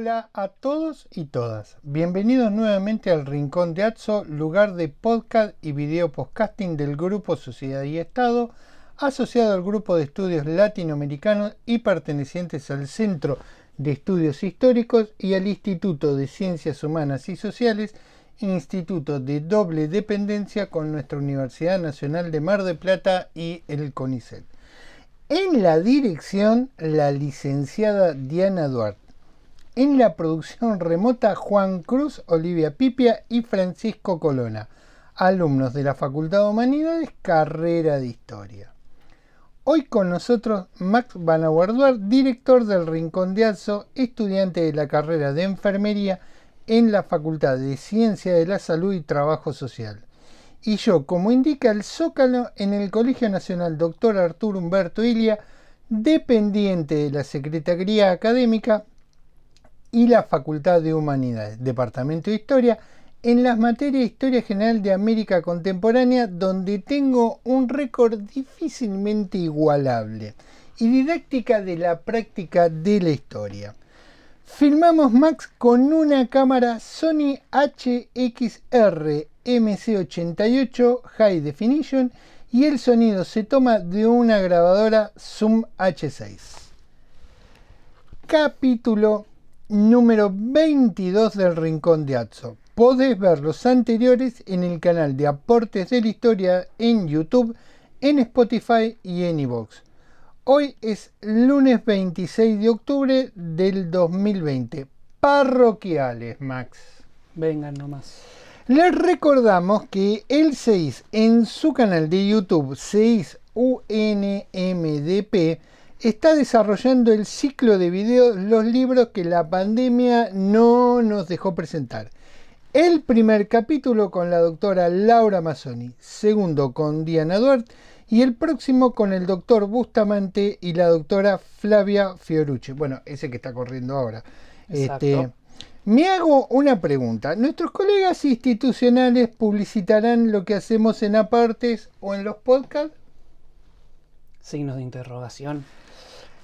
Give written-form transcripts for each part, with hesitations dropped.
Hola a todos y todas. Bienvenidos nuevamente al Rincón de Atso, lugar de podcast y video podcasting del Grupo Sociedad y Estado, asociado al Grupo de Estudios Latinoamericanos y pertenecientes al Centro de Estudios Históricos y al Instituto de Ciencias Humanas y Sociales, instituto de doble dependencia con nuestra Universidad Nacional de Mar del Plata y el CONICET. En la dirección, la licenciada Diana Duarte. En la producción remota, Juan Cruz, Olivia Pipia y Francisco Colona, alumnos de la Facultad de Humanidades, carrera de Historia. Hoy con nosotros Max Banaguarduar, director del Rincón de Atso, estudiante de la carrera de Enfermería en la Facultad de Ciencia de la Salud y Trabajo Social. Y yo, como indica el Zócalo, en el Colegio Nacional Dr. Arturo Humberto Ilia, dependiente de la Secretaría Académica y la Facultad de Humanidades, Departamento de Historia, en las materias de Historia General de América Contemporánea, donde tengo un récord difícilmente igualable, y didáctica de la práctica de la historia. Filmamos, Max, con una cámara Sony HXR MC88 High Definition y el sonido se toma de una grabadora Zoom H6. Capítulo número 22 del Rincón de Atso. Podés ver los anteriores en el canal de Aportes de la Historia en YouTube, en Spotify y en iVoox. Hoy es lunes 26 de octubre del 2020. Parroquiales, Max. Vengan nomás. Les recordamos que el CEIS en su canal de YouTube, CEIS UNMDP, está desarrollando el ciclo de videos Los libros que la pandemia no nos dejó presentar. El primer capítulo con la doctora Laura Mazzoni, segundo con Diana Duarte y el próximo con el doctor Bustamante y la doctora Flavia Fiorucci. Bueno, ese que está corriendo ahora. Me hago una pregunta. ¿Nuestros colegas institucionales publicitarán lo que hacemos en Apartes o en los podcasts? Signos de interrogación.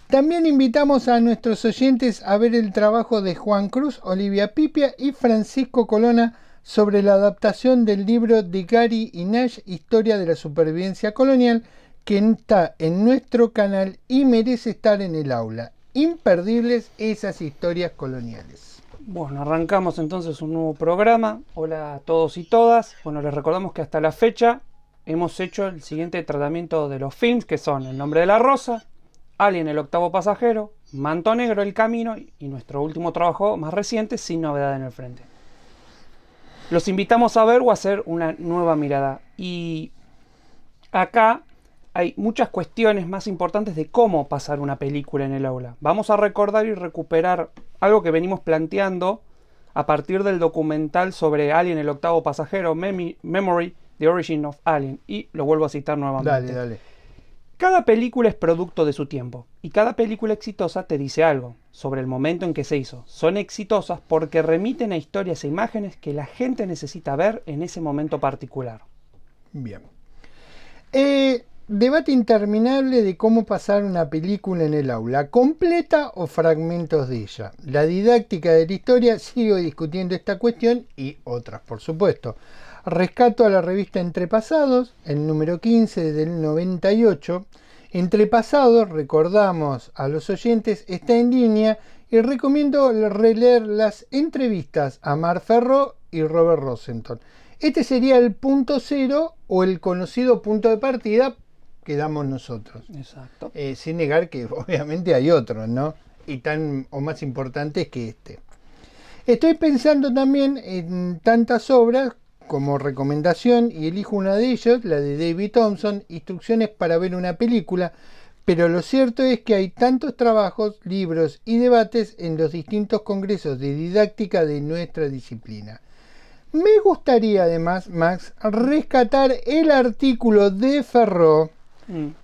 También invitamos a nuestros oyentes a ver el trabajo de Juan Cruz, Olivia Pipia y Francisco Colona sobre la adaptación del libro de Gary y Nash, Historia de la Supervivencia Colonial, que está en nuestro canal y merece estar en el aula. Imperdibles esas historias coloniales. Bueno, arrancamos entonces un nuevo programa. Hola a todos y todas. Bueno, les recordamos que hasta la fecha hemos hecho el siguiente tratamiento de los films, que son El nombre de la rosa, Alien, el octavo pasajero, Manto Negro, El camino y nuestro último trabajo más reciente, Sin novedad en el frente. Los invitamos a ver o a hacer una nueva mirada. Y acá hay muchas cuestiones más importantes de cómo pasar una película en el aula. Vamos a recordar y recuperar algo que venimos planteando a partir del documental sobre Alien, el octavo pasajero, Memory, The Origin of Alien. Y lo vuelvo a citar nuevamente. Dale. Cada película es producto de su tiempo, y cada película exitosa te dice algo sobre el momento en que se hizo. Son exitosas porque remiten a historias e imágenes que la gente necesita ver en ese momento particular. Bien. Debate interminable de cómo pasar una película en el aula, completa o fragmentos de ella. La didáctica de la historia sigue discutiendo esta cuestión y otras, por supuesto. Rescato a la revista Entrepasados, el número 15 del 98. Entrepasados, recordamos a los oyentes, está en línea y recomiendo releer las entrevistas a Mar Ferro y Robert Rosenthal. Este sería el punto cero o el conocido punto de partida que damos nosotros. Exacto. Sin negar que obviamente hay otros, ¿no? Y tan o más importantes que este. Estoy pensando también en tantas obras como recomendación y elijo una de ellas, la de David Thompson, Instrucciones para ver una película, pero lo cierto es que hay tantos trabajos, libros y debates en los distintos congresos de didáctica de nuestra disciplina. Me gustaría además, Max, rescatar el artículo de Ferro,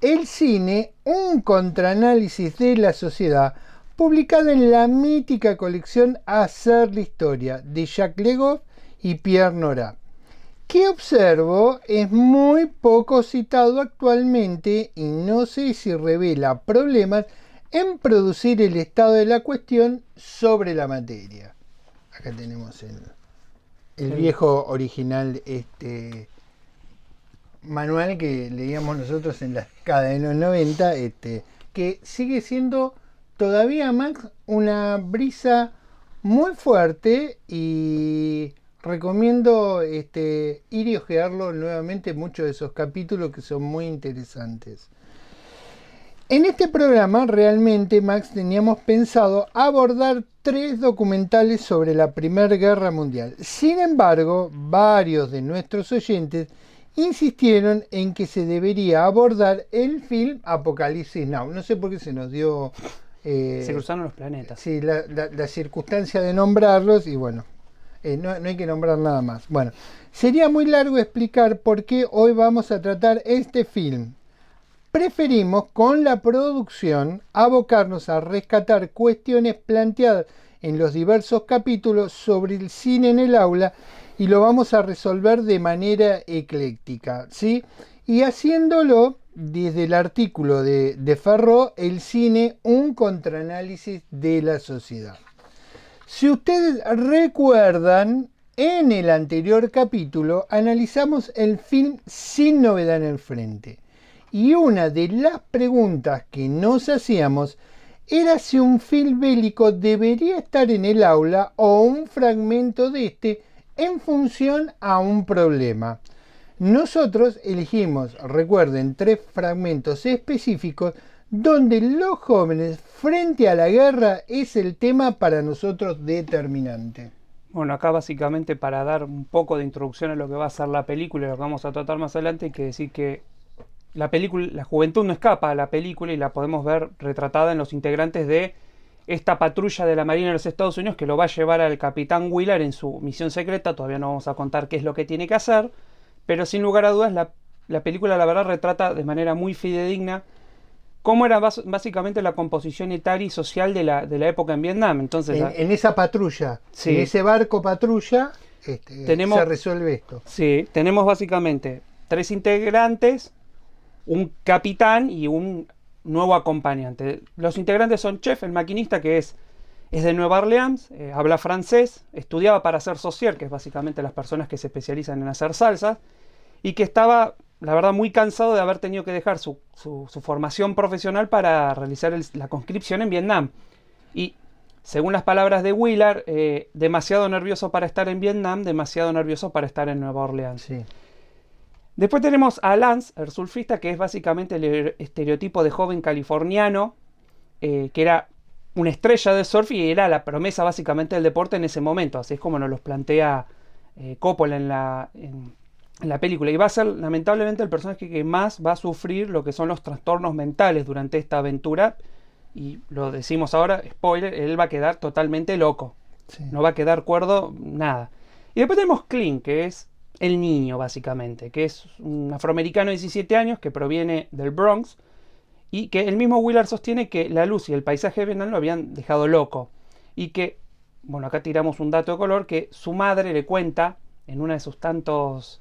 El cine, un contraanálisis de la sociedad, publicado en la mítica colección Hacer la historia, de Jacques Legoff y Pierre Nora, que observo es muy poco citado actualmente y no sé si revela problemas en producir el estado de la cuestión sobre la materia. Acá tenemos el viejo original manual que leíamos nosotros en la década de los 90, que sigue siendo todavía, Max, una brisa muy fuerte, y recomiendo ir y ojearlo nuevamente, muchos de esos capítulos que son muy interesantes. En este programa realmente, Max, teníamos pensado abordar 3 documentales sobre la Primera Guerra Mundial. Sin embargo, varios de nuestros oyentes insistieron en que se debería abordar el film Apocalipsis Now. No sé por qué se nos dio... se cruzaron los planetas. Sí, la circunstancia de nombrarlos, y bueno, no hay que nombrar nada más. Bueno, sería muy largo explicar por qué hoy vamos a tratar este film. Preferimos, con la producción, abocarnos a rescatar cuestiones planteadas en los diversos capítulos sobre el cine en el aula, y lo vamos a resolver de manera ecléctica, ¿sí? Y haciéndolo desde el artículo de Ferro, El cine, un contraanálisis de la sociedad. Si ustedes recuerdan, en el anterior capítulo analizamos el film Sin novedad en el frente. Y una de las preguntas que nos hacíamos era si un film bélico debería estar en el aula o un fragmento de este en función a un problema. Nosotros elegimos, recuerden, 3 fragmentos específicos donde los jóvenes frente a la guerra es el tema para nosotros determinante. Bueno, acá básicamente, para dar un poco de introducción a lo que va a ser la película y lo que vamos a tratar más adelante, hay que decir que la película, la juventud no escapa a la película, y la podemos ver retratada en los integrantes de esta patrulla de la Marina de los Estados Unidos que lo va a llevar al capitán Willard en su misión secreta. Todavía no vamos a contar qué es lo que tiene que hacer, pero sin lugar a dudas la película, la verdad, retrata de manera muy fidedigna cómo era básicamente la composición etaria y social de la época en Vietnam. Entonces, en esa patrulla, sí, en ese barco patrulla, se resuelve esto. Sí, tenemos básicamente 3 integrantes, un capitán y un nuevo acompañante. Los integrantes son Chef, el maquinista, que es de Nueva Orleans, habla francés, estudiaba para ser socier, que es básicamente las personas que se especializan en hacer salsas, y que estaba, la verdad, muy cansado de haber tenido que dejar su formación profesional para realizar la conscripción en Vietnam. Y, según las palabras de Willard, demasiado nervioso para estar en Vietnam, demasiado nervioso para estar en Nueva Orleans. Sí. Después tenemos a Lance, el surfista, que es básicamente el estereotipo de joven californiano, que era una estrella de surf y era la promesa básicamente del deporte en ese momento. Así es como nos los plantea Coppola en la película. Y va a ser, lamentablemente, el personaje que más va a sufrir lo que son los trastornos mentales durante esta aventura. Y lo decimos ahora, spoiler, él va a quedar totalmente loco. Sí. No va a quedar cuerdo, nada. Y después tenemos Clint, que es el niño, básicamente, que es un afroamericano de 17 años que proviene del Bronx, y que el mismo Willard sostiene que la luz y el paisaje de Vietnam lo habían dejado loco, y que, bueno, acá tiramos un dato de color, que su madre le cuenta en uno de sus tantos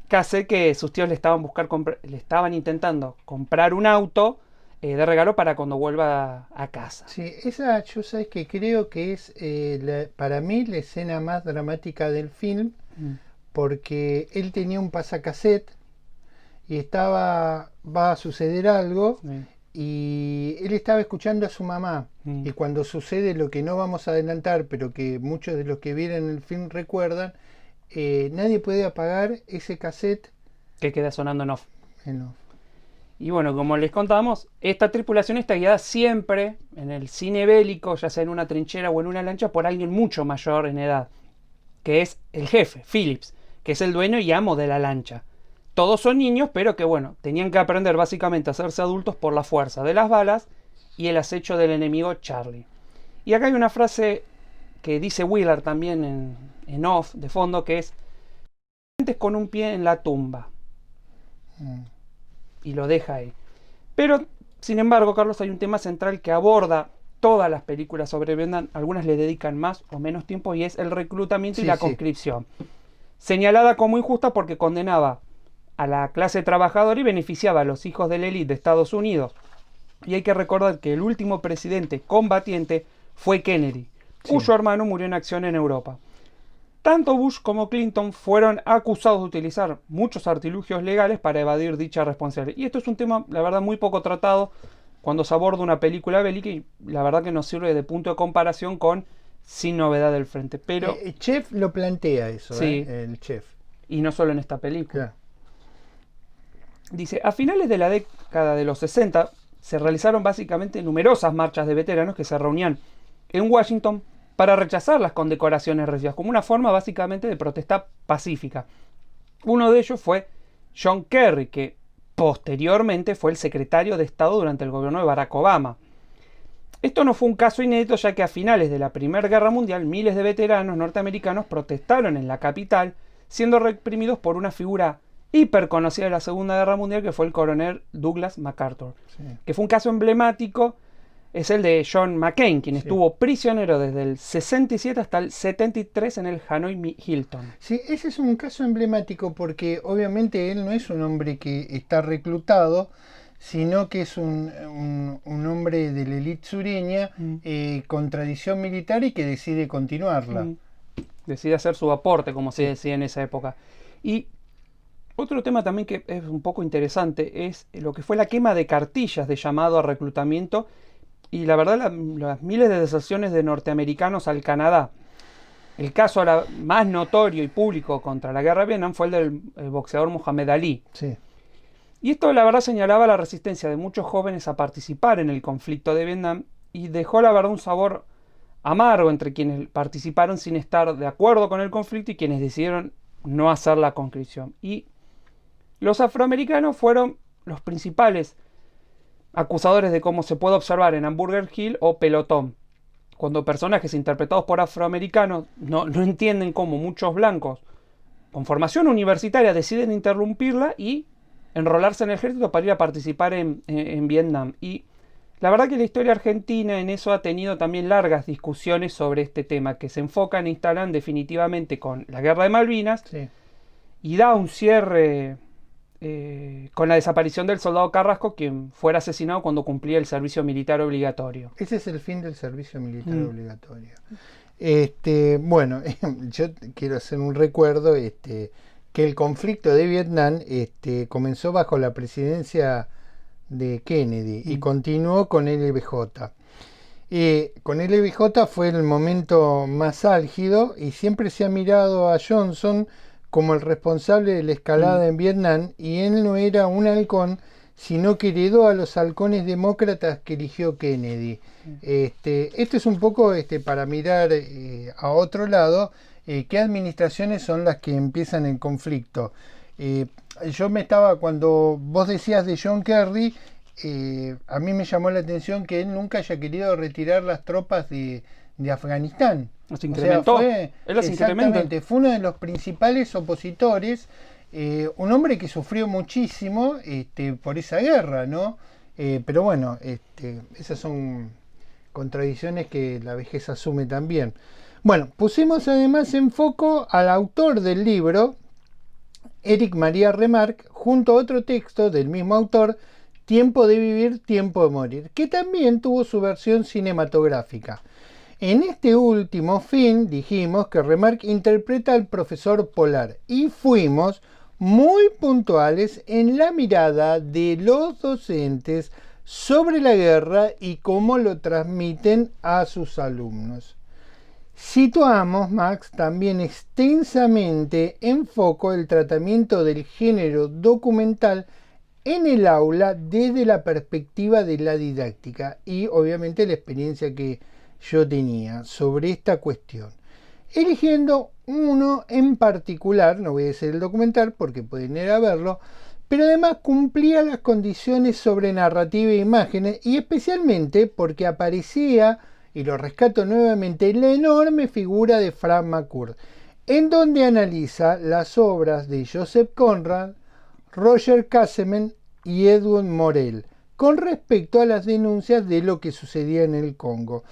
cassettes que sus tíos le estaban intentando comprar un auto de regalo para cuando vuelva a casa. Sí, esa yo sabes que creo que es para mí la escena más dramática del film, porque él tenía un pasacassette y va a suceder algo, sí, y él estaba escuchando a su mamá, y cuando sucede lo que no vamos a adelantar, pero que muchos de los que vieron el film recuerdan, nadie puede apagar ese cassette que queda sonando en off. Y bueno, como les contábamos, esta tripulación está guiada siempre en el cine bélico, ya sea en una trinchera o en una lancha, por alguien mucho mayor en edad, que es el jefe, Phillips, que es el dueño y amo de la lancha. Todos son niños, pero que bueno, tenían que aprender básicamente a hacerse adultos por la fuerza de las balas y el acecho del enemigo Charlie. Y acá hay una frase que dice Willard también en off, de fondo, que es: con un pie en la tumba. Y lo deja ahí. Pero, sin embargo, Carlos, hay un tema central que aborda todas las películas sobre Vietnam. Algunas le dedican más o menos tiempo, y es el reclutamiento y la conscripción. Señalada como injusta porque condenaba a la clase trabajadora y beneficiaba a los hijos de la élite de Estados Unidos Y hay que recordar que el último presidente combatiente fue Kennedy, cuyo hermano murió en acción en Europa. Tanto Bush como Clinton fueron acusados de utilizar muchos artilugios legales para evadir dicha responsabilidad. Y esto es un tema, la verdad, muy poco tratado cuando se aborda una película bélica y la verdad que nos sirve de punto de comparación con Sin Novedad del Frente. Pero Chef lo plantea eso, sí, el chef. Y no solo en esta película. Claro. Dice, a finales de la década de los 60 se realizaron básicamente numerosas marchas de veteranos que se reunían en Washington para rechazar las condecoraciones recibidas, como una forma básicamente de protesta pacífica. Uno de ellos fue John Kerry, que posteriormente fue el secretario de Estado durante el gobierno de Barack Obama. Esto no fue un caso inédito, ya que a finales de la Primera Guerra Mundial miles de veteranos norteamericanos protestaron en la capital, siendo reprimidos por una figura hiper conocida de la Segunda Guerra Mundial, que fue el coronel Douglas MacArthur, que fue un caso emblemático. Es el de John McCain, quien estuvo prisionero desde el 67 hasta el 73 en el Hanoi Hilton. Sí, ese es un caso emblemático porque obviamente él no es un hombre que está reclutado, sino que es un hombre de la élite sureña con tradición militar y que decide continuarla. Decide hacer su aporte, como se decía en esa época. Y otro tema también que es un poco interesante es lo que fue la quema de cartillas de llamado a reclutamiento y la verdad las miles de deserciones de norteamericanos al Canadá. El caso más notorio y público contra la guerra de Vietnam fue el del boxeador Muhammad Ali. Sí. Y esto la verdad señalaba la resistencia de muchos jóvenes a participar en el conflicto de Vietnam y dejó la verdad un sabor amargo entre quienes participaron sin estar de acuerdo con el conflicto y quienes decidieron no hacer la conscripción. Y los afroamericanos fueron los principales acusadores de cómo se puede observar en Hamburger Hill o Pelotón, cuando personajes interpretados por afroamericanos no entienden cómo muchos blancos con formación universitaria deciden interrumpirla y enrolarse en el ejército para ir a participar en Vietnam. Y la verdad que la historia argentina en eso ha tenido también largas discusiones sobre este tema, que se enfocan e instalan definitivamente con la guerra de Malvinas y da un cierre con la desaparición del soldado Carrasco, quien fuera asesinado cuando cumplía el servicio militar obligatorio. Ese es el fin del servicio militar obligatorio. Bueno, yo quiero hacer un recuerdo que el conflicto de Vietnam comenzó bajo la presidencia de Kennedy y continuó con LBJ. Con LBJ fue el momento más álgido y siempre se ha mirado a Johnson como el responsable de la escalada en Vietnam, y él no era un halcón, sino que heredó a los halcones demócratas que eligió Kennedy. Esto es un poco para mirar a otro lado, qué administraciones son las que empiezan el conflicto. Cuando vos decías de John Kerry, a mí me llamó la atención que él nunca haya querido retirar las tropas de Afganistán. Las incrementó. Exactamente, fue uno de los principales opositores, un hombre que sufrió muchísimo por esa guerra, ¿no? Pero bueno, esas son contradicciones que la vejez asume también. Bueno, pusimos además en foco al autor del libro, Éric Maria Remarque, junto a otro texto del mismo autor, Tiempo de vivir, tiempo de morir, que también tuvo su versión cinematográfica. En este último film dijimos que Remarque interpreta al profesor Polar y fuimos muy puntuales en la mirada de los docentes sobre la guerra y cómo lo transmiten a sus alumnos. Situamos, Max, también extensamente en foco el tratamiento del género documental en el aula desde la perspectiva de la didáctica y obviamente la experiencia que yo tenía sobre esta cuestión, eligiendo uno en particular. No voy a decir el documental porque pueden ir a verlo, pero además cumplía las condiciones sobre narrativa e imágenes, y especialmente porque aparecía, y lo rescato nuevamente, la enorme figura de Frank McCourt, en donde analiza las obras de Joseph Conrad, Roger Casement y Edmund Morel con respecto a las denuncias de lo que sucedía en el Congo.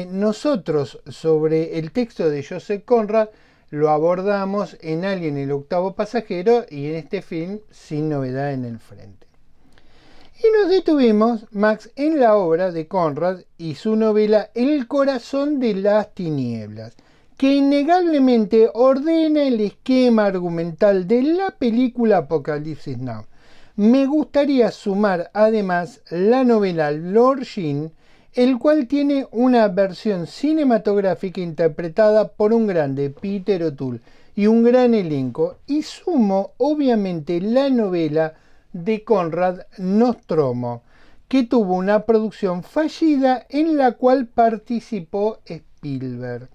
Nosotros sobre el texto de Joseph Conrad lo abordamos en Alien, el octavo pasajero, y en este film Sin Novedad en el Frente. Y nos detuvimos, Max, en la obra de Conrad y su novela El corazón de las tinieblas, que innegablemente ordena el esquema argumental de la película Apocalipsis Now. Me gustaría sumar además la novela Lord Jin, el cual tiene una versión cinematográfica interpretada por un grande Peter O'Toole y un gran elenco, y sumo obviamente la novela de Conrad Nostromo, que tuvo una producción fallida en la cual participó Spielberg.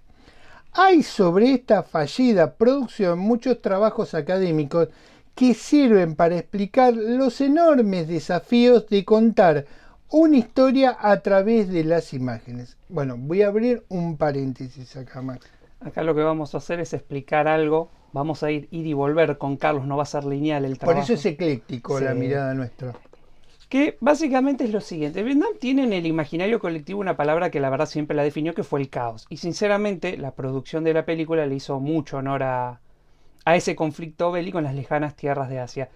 Hay sobre esta fallida producción muchos trabajos académicos que sirven para explicar los enormes desafíos de contar una historia a través de las imágenes. Bueno, voy a abrir un paréntesis acá, Max. Acá lo que vamos a hacer es explicar algo. Vamos a ir y volver con Carlos, no va a ser lineal el trabajo. Por eso es ecléctico, sí, la mirada nuestra. Que básicamente es lo siguiente. Vietnam tiene en el imaginario colectivo una palabra que la verdad siempre la definió, que fue el caos. Y sinceramente la producción de la película le hizo mucho honor a ese conflicto bélico en las lejanas tierras de Asia.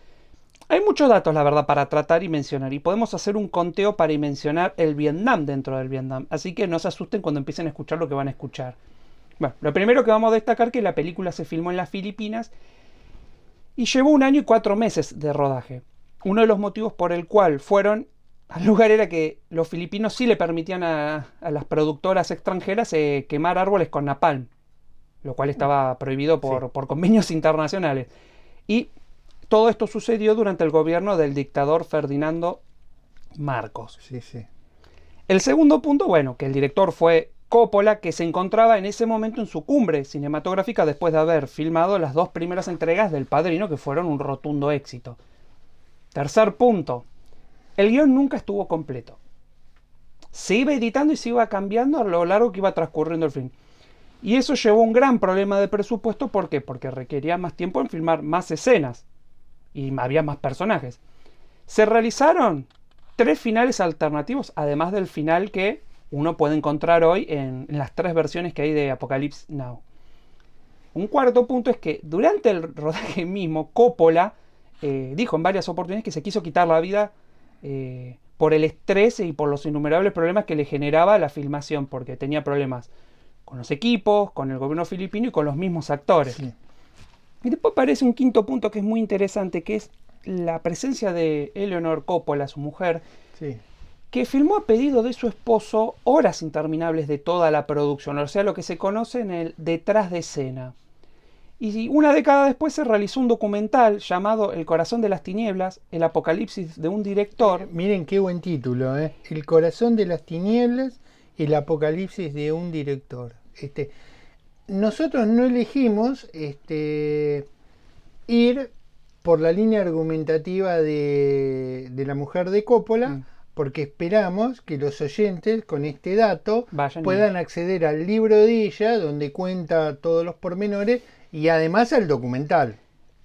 Hay muchos datos, la verdad, para tratar y mencionar. Y podemos hacer un conteo para mencionar el Vietnam dentro del Vietnam. Así que no se asusten cuando empiecen a escuchar lo que van a escuchar. Bueno, lo primero que vamos a destacar es que la película se filmó en las Filipinas y llevó 1 año y 4 meses de rodaje. Uno de los motivos por el cual fueron al lugar era que los filipinos sí le permitían a las productoras extranjeras quemar árboles con napalm, lo cual estaba prohibido por convenios internacionales. Y todo esto sucedió durante el gobierno del dictador Ferdinando Marcos. Sí, sí. El segundo punto, bueno, que el director fue Coppola, que se encontraba en ese momento en su cumbre cinematográfica después de haber filmado las 2 primeras entregas del Padrino, que fueron un rotundo éxito. Tercer punto, el guión nunca estuvo completo. Se iba editando y se iba cambiando a lo largo que iba transcurriendo el film. Y eso llevó a un gran problema de presupuesto. ¿Por qué? Porque requería más tiempo en filmar más escenas y había más personajes. Se realizaron 3 finales alternativos, además del final que uno puede encontrar hoy en las 3 versiones que hay de Apocalypse Now. Un cuarto punto es que durante el rodaje mismo, Coppola dijo en varias oportunidades que se quiso quitar la vida por el estrés y por los innumerables problemas que le generaba la filmación, porque tenía problemas con los equipos, con el gobierno filipino y con los mismos actores. Sí. Y después aparece un quinto punto que es muy interesante, que es la presencia de Eleanor Coppola, su mujer, sí, que filmó a pedido de su esposo horas interminables de toda la producción, o sea, lo que se conoce en el detrás de escena. Y 1 década después se realizó un documental llamado El corazón de las tinieblas, el apocalipsis de un director. Miren qué buen título, ¿eh? El corazón de las tinieblas, el apocalipsis de un director. Nosotros no elegimos ir por la línea argumentativa de la mujer de Coppola, porque esperamos que los oyentes con este dato puedan acceder al libro de ella, donde cuenta todos los pormenores, y además al documental.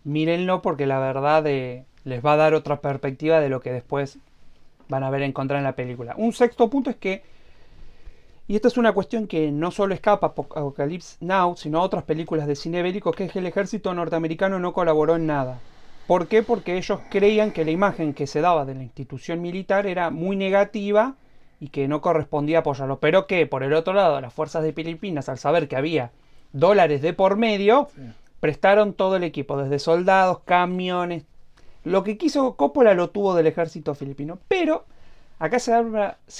Mírenlo, porque la verdad les va a dar otra perspectiva de lo que después van a ver encontrar en la película. Un sexto punto es que, y esta es una cuestión que no solo escapa a Apocalypse Now, sino a otras películas de cine bélico, que es que el ejército norteamericano no colaboró en nada. ¿Por qué? Porque ellos creían que la imagen que se daba de la institución militar era muy negativa y que no correspondía apoyarlo. Pero que, por el otro lado, las fuerzas de Filipinas, al saber que había dólares de por medio, prestaron todo el equipo, desde soldados, camiones. Lo que quiso Coppola lo tuvo del ejército filipino. Pero acá se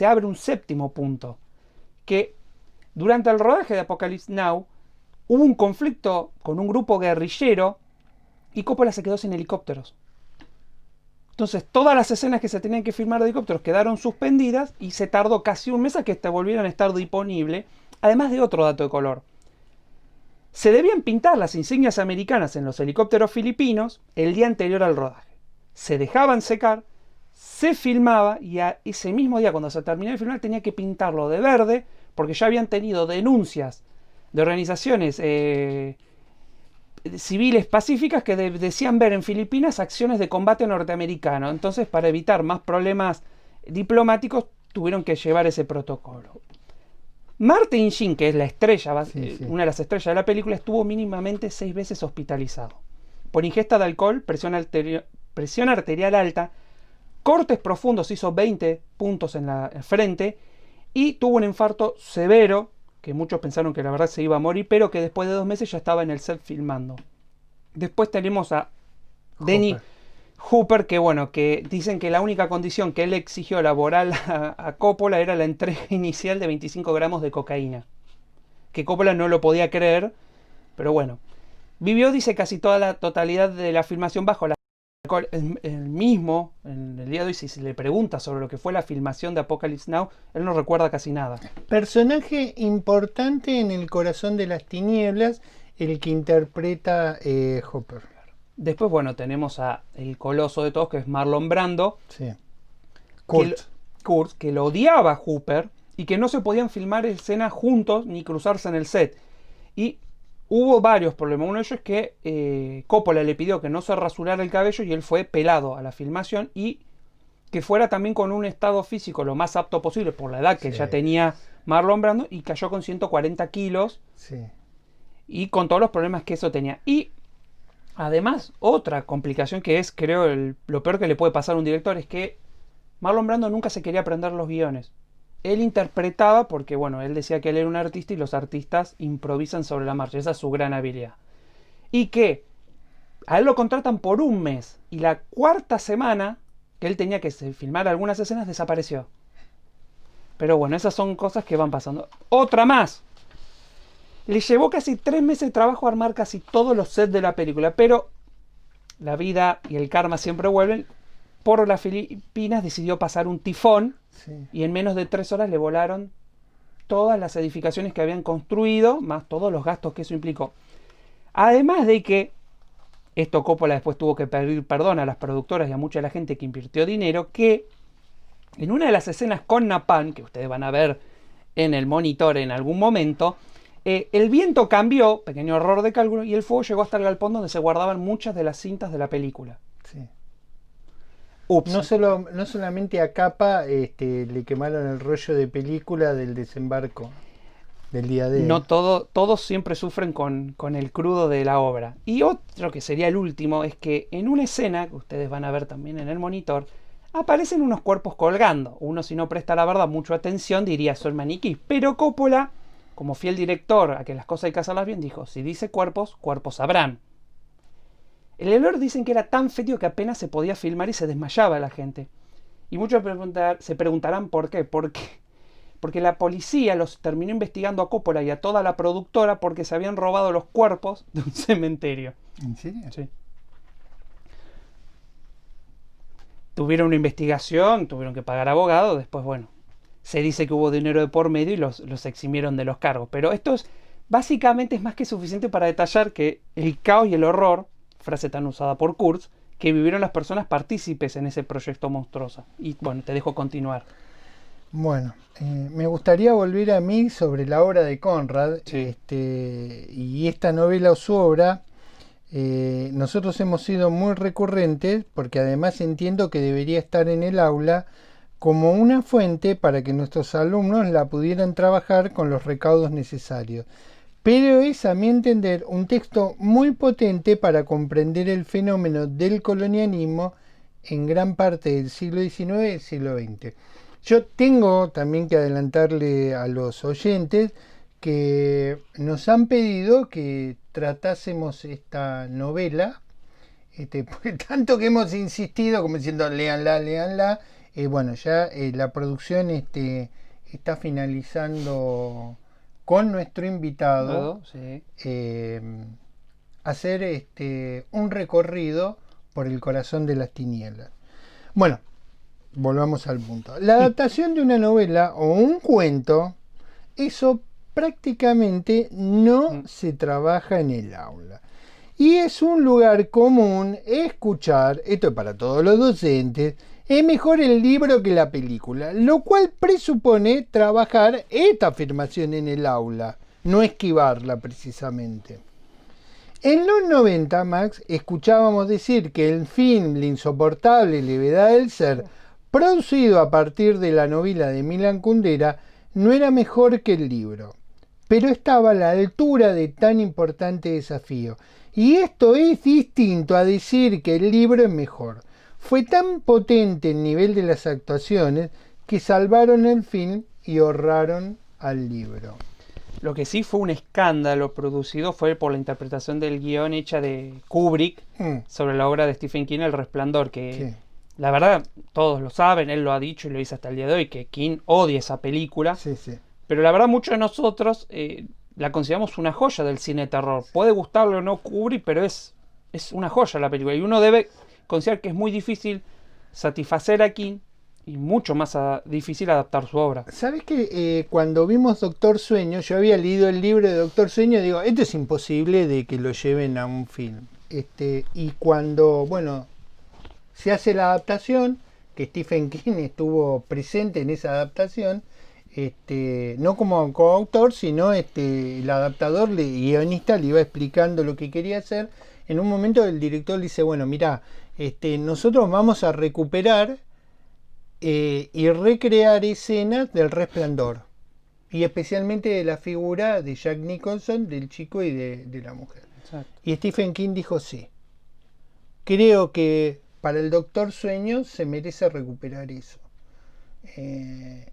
abre un séptimo punto, que durante el rodaje de Apocalypse Now hubo un conflicto con un grupo guerrillero y Coppola se quedó sin helicópteros. Entonces todas las escenas que se tenían que filmar de helicópteros quedaron suspendidas y se tardó casi 1 mes a que volvieran a estar disponibles. Además de otro dato de color, se debían pintar las insignias americanas en los helicópteros filipinos el día anterior al rodaje. Se dejaban secar, se filmaba y ese mismo día, cuando se terminó de filmar, tenía que pintarlo de verde, porque ya habían tenido denuncias de organizaciones civiles pacíficas que decían ver en Filipinas acciones de combate norteamericano. Entonces, para evitar más problemas diplomáticos, tuvieron que llevar ese protocolo. Martin Sheen, que es la estrella, una de las estrellas de la película, estuvo mínimamente 6 veces hospitalizado por ingesta de alcohol, presión arterial alta, cortes profundos, hizo 20 puntos en la frente y tuvo un infarto severo, que muchos pensaron que la verdad se iba a morir, pero que después de 2 meses ya estaba en el set filmando. Después tenemos a Dennis Hopper, que bueno, que dicen que la única condición que él exigió laboral a Coppola era la entrega inicial de 25 gramos de cocaína. Que Coppola no lo podía creer, pero bueno. Vivió, dice, casi toda la totalidad de la filmación bajo la alcohol. El mismo, en el día de hoy, si se le pregunta sobre lo que fue la filmación de Apocalypse Now, él no recuerda casi nada. Personaje importante en El corazón de las tinieblas, el que interpreta Hopper. Después, bueno, tenemos a el coloso de todos, que es Marlon Brando. Sí. Kurtz, que lo odiaba a Hopper y que no se podían filmar escenas juntos ni cruzarse en el set. Y hubo varios problemas. Uno de ellos es que Coppola le pidió que no se rasurara el cabello y él fue pelado a la filmación y que fuera también con un estado físico lo más apto posible por la edad que ya tenía Marlon Brando, y cayó con 140 kilos y con todos los problemas que eso tenía. Y además, otra complicación que es, creo, lo peor que le puede pasar a un director es que Marlon Brando nunca se quería aprender los guiones. Él interpretaba porque, bueno, él decía que él era un artista y los artistas improvisan sobre la marcha. Esa es su gran habilidad. Y que a él lo contratan por 1 mes y la 4ª semana que él tenía que filmar algunas escenas desapareció. Pero bueno, esas son cosas que van pasando. Otra más. Le llevó casi 3 meses de trabajo armar casi todos los sets de la película, pero la vida y el karma siempre vuelven. Por las Filipinas decidió pasar un tifón y en menos de 3 horas le volaron todas las edificaciones que habían construido, más todos los gastos que eso implicó. Además de que esto Coppola después tuvo que pedir perdón a las productoras y a mucha de la gente que invirtió dinero, que en una de las escenas con Napalm, que ustedes van a ver en el monitor en algún momento, el viento cambió, pequeño error de cálculo, y el fuego llegó hasta el galpón donde se guardaban muchas de las cintas de la película. Sí. No solamente a Capa le quemaron el rollo de película del desembarco del día de... No, todos siempre sufren con el crudo de la obra. Y otro que sería el último es que en una escena, que ustedes van a ver también en el monitor, aparecen unos cuerpos colgando. Uno, si no presta la verdad mucha atención, diría son maniquís. Pero Coppola, como fiel director a que las cosas hay que hacerlas bien, dijo, si dice cuerpos, cuerpos habrán. El olor dicen que era tan fétido que apenas se podía filmar y se desmayaba la gente. Y muchos se preguntarán por qué. Porque la policía los terminó investigando a Coppola y a toda la productora porque se habían robado los cuerpos de un cementerio. ¿En serio? Sí. Tuvieron una investigación, tuvieron que pagar abogados, después, bueno, se dice que hubo dinero de por medio y los eximieron de los cargos. Pero esto básicamente es más que suficiente para detallar que el caos y el horror, frase tan usada por Kurtz, que vivieron las personas partícipes en ese proyecto monstruoso. Y bueno, te dejo continuar. Bueno, me gustaría volver a mí sobre la obra de Conrad, y esta novela o su obra. Nosotros hemos sido muy recurrentes porque además entiendo que debería estar en el aula como una fuente para que nuestros alumnos la pudieran trabajar con los recaudos necesarios. Pero es, a mi entender, un texto muy potente para comprender el fenómeno del colonialismo en gran parte del siglo XIX y del siglo XX. Yo tengo también que adelantarle a los oyentes que nos han pedido que tratásemos esta novela, porque tanto que hemos insistido como diciendo léanla, bueno, ya la producción está finalizando con nuestro invitado hacer un recorrido por el corazón de las tinieblas. Bueno, volvamos al punto. La adaptación de una novela o un cuento, eso prácticamente no se trabaja en el aula. Y es un lugar común escuchar, esto es para todos los docentes, es mejor el libro que la película, lo cual presupone trabajar esta afirmación en el aula, no esquivarla precisamente. En los 90, Max, escuchábamos decir que el film La insoportable levedad del ser, producido a partir de la novela de Milan Kundera, no era mejor que el libro, pero estaba a la altura de tan importante desafío. Y esto es distinto a decir que el libro es mejor. fue tan potente el nivel de las actuaciones que salvaron el film y ahorraron al libro. Lo que sí fue un escándalo producido fue por la interpretación del guión hecha de Kubrick sobre la obra de Stephen King, El Resplandor, que la verdad todos lo saben, él lo ha dicho y lo dice hasta el día de hoy, que King odia esa película, pero la verdad muchos de nosotros la consideramos una joya del cine de terror. Puede gustarle o no Kubrick, pero es una joya la película, y uno debe considerar que es muy difícil satisfacer a King y mucho más difícil adaptar su obra. ¿Sabes que cuando vimos Doctor Sueño, yo había leído el libro de Doctor Sueño, digo, esto es imposible de que lo lleven a un film? Y cuando, bueno, se hace la adaptación, que Stephen King estuvo presente en esa adaptación, no como coautor, sino el adaptador, guionista, le iba explicando lo que quería hacer. En un momento el director le dice, bueno, mira, nosotros vamos a recuperar y recrear escenas del Resplandor, y especialmente de la figura de Jack Nicholson, del chico y de la mujer. Exacto. Y Stephen King dijo, sí, creo que para el Doctor Sueño se merece recuperar eso.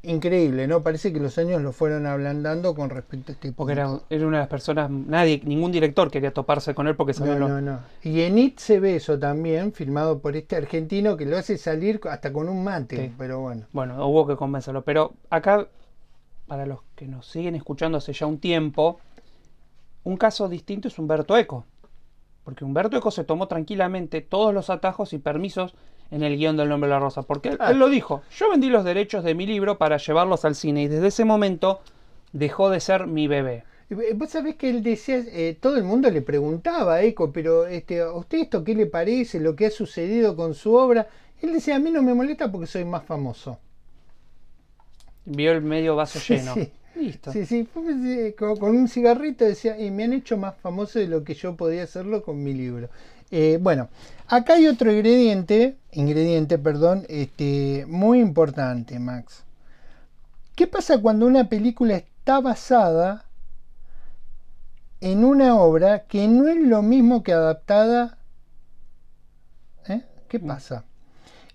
Increíble, ¿no? Parece que los años lo fueron ablandando con respecto a este punto. Porque era una de las personas, ningún director quería toparse con él porque sabía no. Y en It se ve eso también, filmado por este argentino que lo hace salir hasta con un mate, pero bueno. Bueno, hubo que convencerlo. Pero acá, para los que nos siguen escuchando hace ya un tiempo, un caso distinto es Umberto Eco. Porque Umberto Eco se tomó tranquilamente todos los atajos y permisos en el guión del Nombre de la Rosa. Porque él lo dijo, yo vendí los derechos de mi libro para llevarlos al cine y desde ese momento dejó de ser mi bebé. Vos sabés que él decía, todo el mundo le preguntaba a Eco, pero ¿a usted esto qué le parece, lo que ha sucedido con su obra? Él decía, a mí no me molesta porque soy más famoso. Vio el medio vaso lleno. Sí. Listo. Sí, con un cigarrito decía, y me han hecho más famoso de lo que yo podía hacerlo con mi libro. Bueno, acá hay otro ingrediente, muy importante, Max. ¿Qué pasa cuando una película está basada en una obra que no es lo mismo que adaptada? ¿Qué pasa?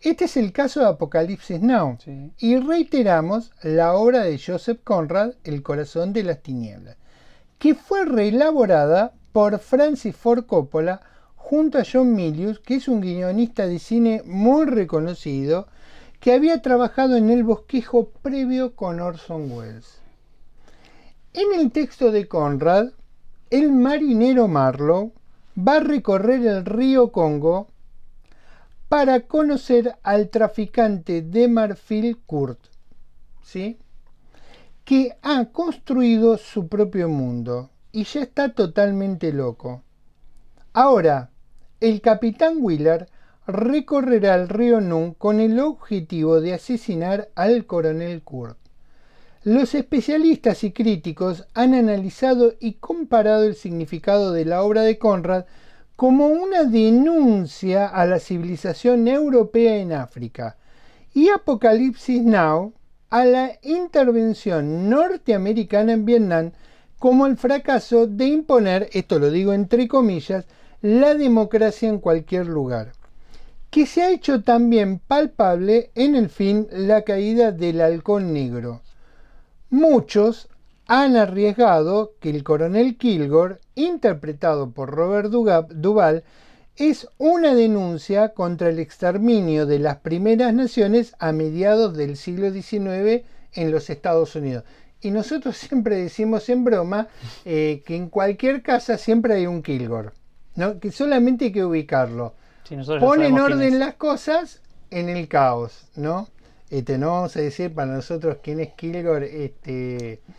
Este es el caso de Apocalipsis Now, y reiteramos la obra de Joseph Conrad, El corazón de las tinieblas, que fue reelaborada por Francis Ford Coppola junto a John Milius, que es un guionista de cine muy reconocido, que había trabajado en El bosquejo previo con Orson Welles. En el texto de Conrad, el marinero Marlowe va a recorrer el río Congo para conocer al traficante de marfil Kurt, ¿sí?, que ha construido su propio mundo y ya está totalmente loco. Ahora, el capitán Willard recorrerá el río Nun con el objetivo de asesinar al coronel Kurt. Los especialistas y críticos han analizado y comparado el significado de la obra de Conrad como una denuncia a la civilización europea en África, y Apocalipsis Now a la intervención norteamericana en Vietnam como el fracaso de imponer, esto lo digo entre comillas, la democracia en cualquier lugar, que se ha hecho también palpable en el film La caída del halcón negro. Muchos han arriesgado que el coronel Kilgore, interpretado por Robert Duvall, es una denuncia contra el exterminio de las primeras naciones a mediados del siglo XIX en los Estados Unidos. Y nosotros siempre decimos en broma que en cualquier casa siempre hay un Kilgore, ¿no? Que solamente hay que ubicarlo. Sí, pone en orden las cosas en el caos, ¿no? No vamos a decir para nosotros quién es Kilgore.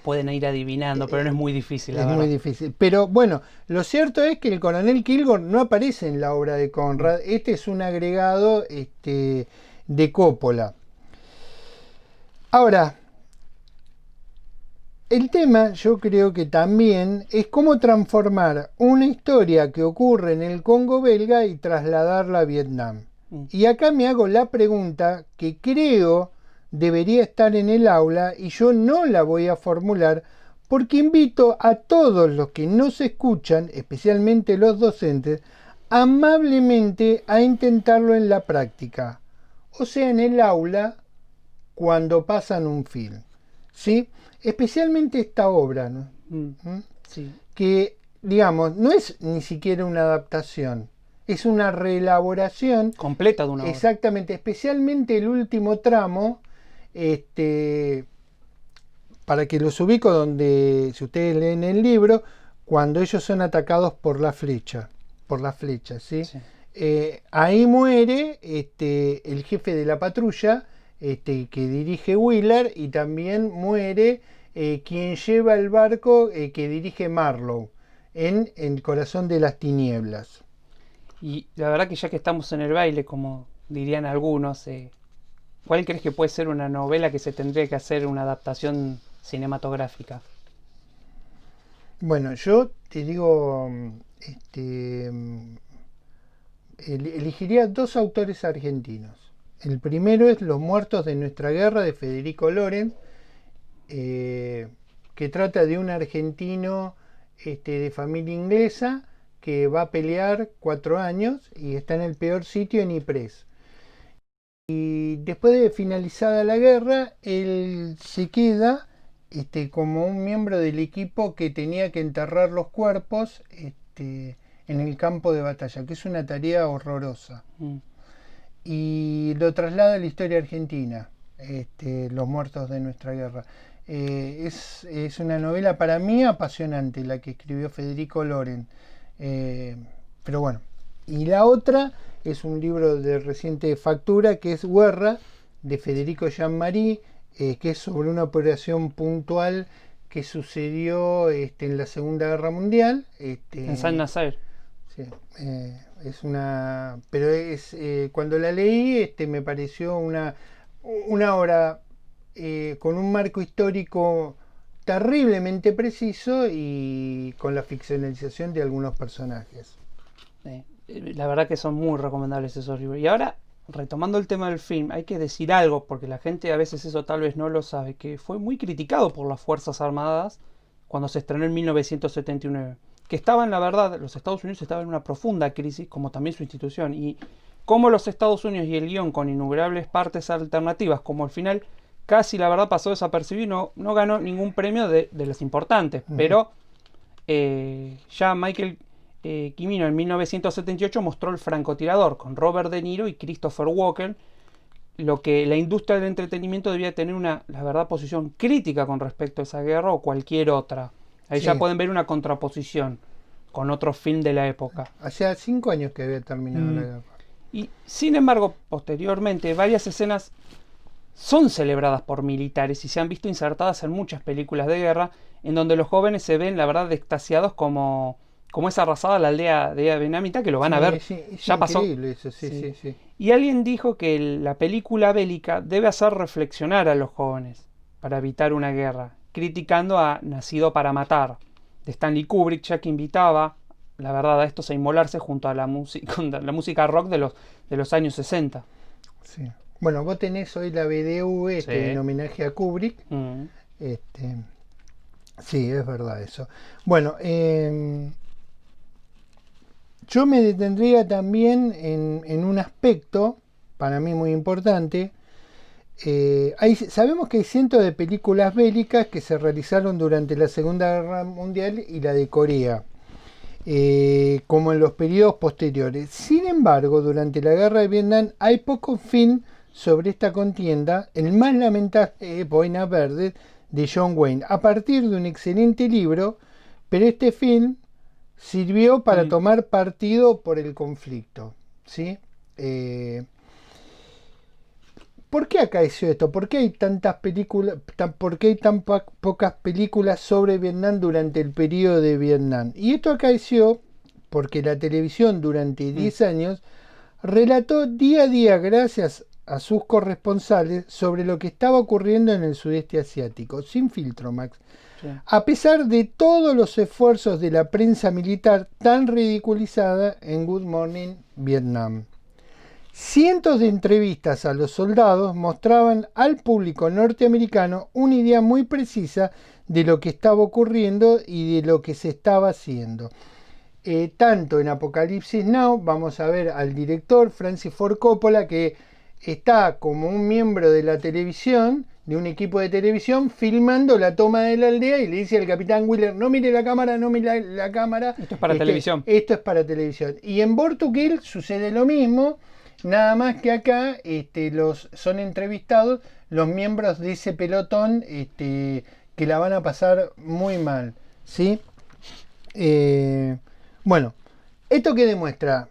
Pueden ir adivinando, pero no es muy difícil. Es muy difícil. Pero bueno, lo cierto es que el coronel Kilgore no aparece en la obra de Conrad. Este es un agregado de Coppola. Ahora, el tema yo creo que también es cómo transformar una historia que ocurre en el Congo belga y trasladarla a Vietnam. Y acá me hago la pregunta que creo debería estar en el aula y yo no la voy a formular porque invito a todos los que nos escuchan, especialmente los docentes, amablemente a intentarlo en la práctica, o sea, en el aula, cuando pasan un film, ¿sí? Especialmente esta obra, ¿no? Sí. Que, digamos, no es ni siquiera una adaptación, es una reelaboración Completa de una obra. exactamente, especialmente el último tramo, para que los ubico, donde, si ustedes leen el libro, cuando ellos son atacados por la flecha, ¿sí? Sí. Ahí muere el jefe de la patrulla, que dirige Wheeler, y también muere quien lleva el barco que dirige Marlowe en El corazón de las tinieblas. Y la verdad que ya que estamos en el baile, como dirían algunos, ¿cuál crees que puede ser una novela que se tendría que hacer una adaptación cinematográfica? Bueno, yo te digo, elegiría dos autores argentinos. El primero es Los muertos de nuestra guerra, de Federico Loren, que trata de un argentino de familia inglesa que va a pelear 4 años y está en el peor sitio en Ypres. Y después de finalizada la guerra, él se queda como un miembro del equipo que tenía que enterrar los cuerpos en el campo de batalla, que es una tarea horrorosa. Y lo traslada a la historia argentina, Los muertos de nuestra guerra. Es una novela para mí apasionante, la que escribió Federico Loren. Pero bueno, y la otra es un libro de reciente factura, que es Guerra, de Federico Jean-Marie, que es sobre una operación puntual que sucedió en la Segunda Guerra Mundial. En Saint Nazaire. Sí, es una... Pero cuando la leí me pareció una obra con un marco histórico terriblemente preciso y con la ficcionalización de algunos personajes. La verdad que son muy recomendables esos libros. Y ahora, retomando el tema del film, hay que decir algo, porque la gente a veces eso tal vez no lo sabe, que fue muy criticado por las Fuerzas Armadas cuando se estrenó en 1979. Que estaban, la verdad, los Estados Unidos estaban en una profunda crisis, como también su institución. Y como los Estados Unidos y el guión, con innumerables partes alternativas, como al final casi la verdad pasó desapercibido, no ganó ningún premio de los importantes. Pero ya Michael Cimino en 1978 mostró El francotirador con Robert De Niro y Christopher Walken, lo que la industria del entretenimiento debía tener una, la verdad, posición crítica con respecto a esa guerra o cualquier otra. Ahí Sí. ya pueden ver una contraposición con otro film de la época. Hacía 5 años que había terminado la guerra. Y sin embargo, posteriormente, varias escenas son celebradas por militares y se han visto insertadas en muchas películas de guerra, en donde los jóvenes se ven, la verdad, extasiados como es arrasada la aldea de vietnamita, que lo van a ver. Ya pasó. Eso, sí. Y alguien dijo que la película bélica debe hacer reflexionar a los jóvenes para evitar una guerra, criticando a Nacido para matar, de Stanley Kubrick, ya que invitaba, la verdad, a estos a inmolarse junto a la música rock de los años 60. Sí. Bueno, vos tenés hoy la BDV Sí. en homenaje a Kubrick. Sí, es verdad eso. Bueno, yo me detendría también en un aspecto, para mí muy importante. Sabemos que hay cientos de películas bélicas que se realizaron durante la Segunda Guerra Mundial y la de Corea, como en los periodos posteriores. Sin embargo, durante la Guerra de Vietnam hay pocos films sobre esta contienda, el más lamentable es Boina Verde, de John Wayne, a partir de un excelente libro, pero este film sirvió para tomar partido por el conflicto, ¿sí? ¿Por qué acaeció esto? ¿Por qué hay tantas películas, por qué hay tan pocas películas sobre Vietnam durante el periodo de Vietnam? Y esto acaeció porque la televisión durante 10 años relató día a día, gracias a sus corresponsales, sobre lo que estaba ocurriendo en el sudeste asiático, sin filtro, Max. Sí. A pesar de todos los esfuerzos de la prensa militar tan ridiculizada en Good Morning Vietnam. Cientos de entrevistas a los soldados mostraban al público norteamericano una idea muy precisa de lo que estaba ocurriendo y de lo que se estaba haciendo. tanto en Apocalipsis Now vamos a ver al director Francis Ford Coppola, que está como un miembro de la televisión, de un equipo de televisión, filmando la toma de la aldea y le dice al capitán Wheeler: no mire la cámara, no mire la cámara. Esto es para televisión. Esto es para televisión. Y en Born to Kill sucede lo mismo, nada más que acá son entrevistados los miembros de ese pelotón que la van a pasar muy mal, ¿sí? Bueno, ¿esto qué demuestra?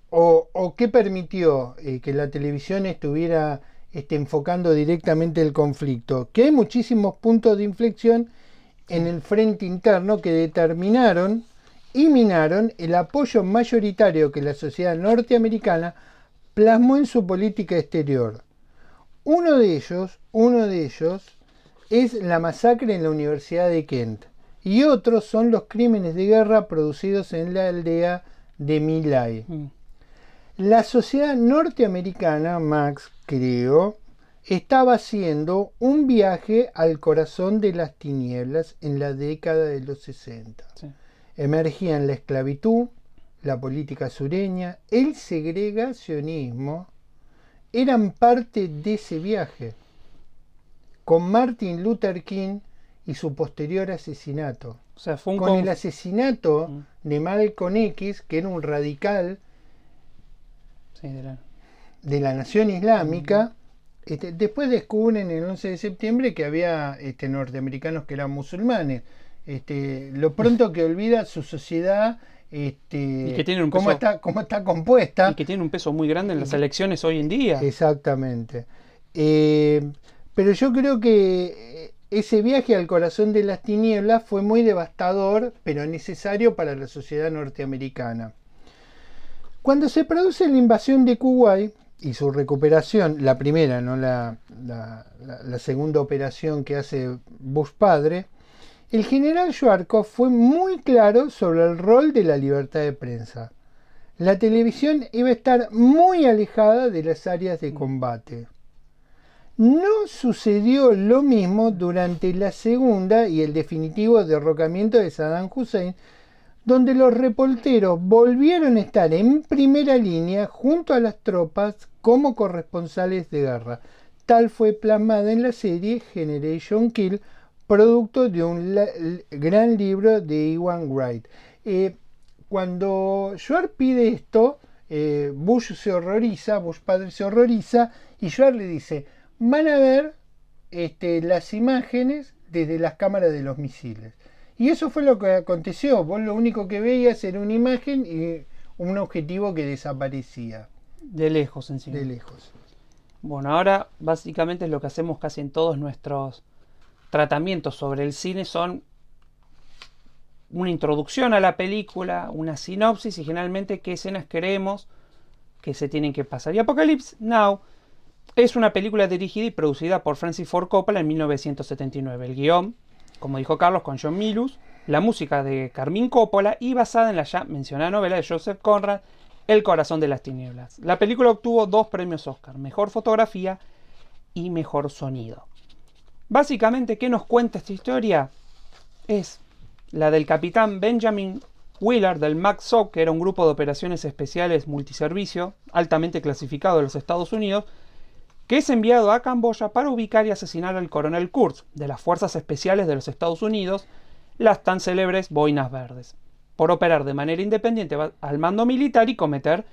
¿O qué permitió que la televisión estuviera enfocando directamente el conflicto? Que hay muchísimos puntos de inflexión en el frente interno que determinaron y minaron el apoyo mayoritario que la sociedad norteamericana plasmó en su política exterior. Uno de ellos es la masacre en la Universidad de Kent, y otros son los crímenes de guerra producidos en la aldea de My Lai. La sociedad norteamericana, Max, creo, estaba haciendo un viaje al corazón de las tinieblas en la década de los 60. Sí. Emergían la esclavitud, la política sureña, el segregacionismo, eran parte de ese viaje, con Martin Luther King y su posterior asesinato. O sea, fue con el asesinato de Malcolm X, que era un radical de la Nación Islámica. Después descubren el 11 de septiembre que había norteamericanos que eran musulmanes. Lo pronto que olvida su sociedad, y que tiene un peso, cómo está compuesta. Y que tiene un peso muy grande en las elecciones hoy en día. Exactamente. Pero yo creo que ese viaje al corazón de las tinieblas fue muy devastador, pero necesario para la sociedad norteamericana. Cuando se produce la invasión de Kuwait y su recuperación, la primera, no la segunda operación que hace Bush padre, el general Schwarzkopf fue muy claro sobre el rol de la libertad de prensa. La televisión iba a estar muy alejada de las áreas de combate. No sucedió lo mismo durante la segunda y el definitivo derrocamiento de Saddam Hussein, donde los reporteros volvieron a estar en primera línea junto a las tropas como corresponsales de guerra. Tal fue plasmada en la serie Generation Kill, producto de un gran libro de Ewan Wright. Cuando Schwartz pide esto, Bush padre se horroriza, y Schwartz le dice: van a ver las imágenes desde las cámaras de los misiles. Y eso fue lo que aconteció. Vos lo único que veías era una imagen y un objetivo que desaparecía. De lejos, encima. De lejos. Bueno, ahora básicamente es lo que hacemos casi en todos nuestros tratamientos sobre el cine, son una introducción a la película, una sinopsis y generalmente qué escenas creemos que se tienen que pasar. Y Apocalypse Now es una película dirigida y producida por Francis Ford Coppola en 1979. El guión, como dijo Carlos, con John Milius, la música de Carmine Coppola y basada en la ya mencionada novela de Joseph Conrad, El corazón de las tinieblas. La película obtuvo 2 premios Oscar, Mejor Fotografía y Mejor Sonido. Básicamente, ¿qué nos cuenta esta historia? Es la del capitán Benjamin Wheeler del MACSOC, que era un grupo de operaciones especiales multiservicio altamente clasificado de los Estados Unidos, que es enviado a Camboya para ubicar y asesinar al coronel Kurtz de las Fuerzas Especiales de los Estados Unidos, las tan célebres Boinas Verdes, por operar de manera independiente al mando militar y cometer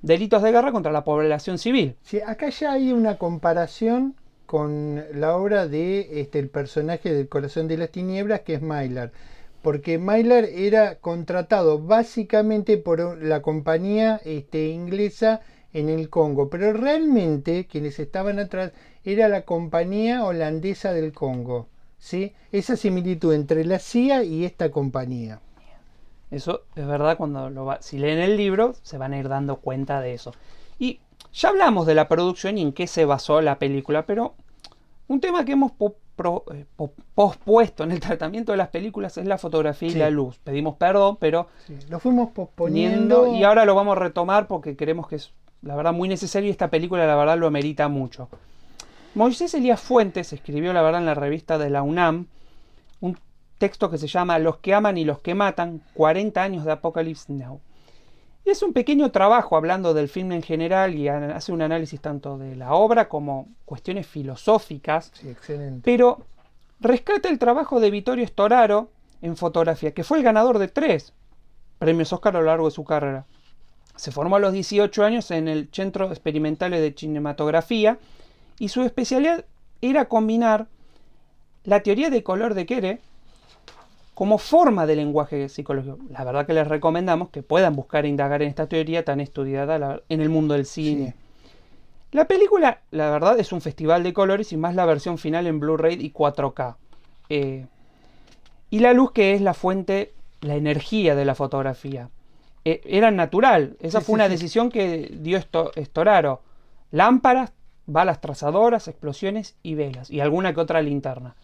delitos de guerra contra la población civil. Sí, acá ya hay una comparación con la obra de el personaje del Corazón de las Tinieblas, que es Mylar, porque Mylar era contratado básicamente por la compañía inglesa en el Congo, pero realmente quienes estaban atrás era la compañía holandesa del Congo, ¿sí? Esa similitud entre la CIA y esta compañía. Eso es verdad, si leen el libro se van a ir dando cuenta de eso. Y ya hablamos de la producción y en qué se basó la película, pero un tema que hemos pospuesto en el tratamiento de las películas es la fotografía y la luz. Pedimos perdón, pero lo fuimos posponiendo y ahora lo vamos a retomar porque creemos que es la verdad muy necesario y esta película la verdad lo amerita mucho. Moisés Elías Fuentes escribió la verdad en la revista de la UNAM un texto que se llama Los que aman y los que matan, 40 años de Apocalypse Now. Y es un pequeño trabajo hablando del film en general y hace un análisis tanto de la obra como cuestiones filosóficas. Sí, excelente. Pero rescata el trabajo de Vittorio Storaro en fotografía, que fue el ganador de 3 premios Oscar a lo largo de su carrera. Se formó a los 18 años en el Centro Experimentale de Cinematografía y su especialidad era combinar la teoría de color de Kere como forma de lenguaje psicológico. La verdad que les recomendamos que puedan buscar e indagar en esta teoría tan estudiada en el mundo del cine. Sí. La película, la verdad, es un festival de colores y más la versión final en Blu-ray y 4K. Y la luz, que es la fuente, la energía de la fotografía. Era natural. Esa fue una decisión que dio Storaro. Lámparas, balas trazadoras, explosiones y velas. Y alguna que otra linterna.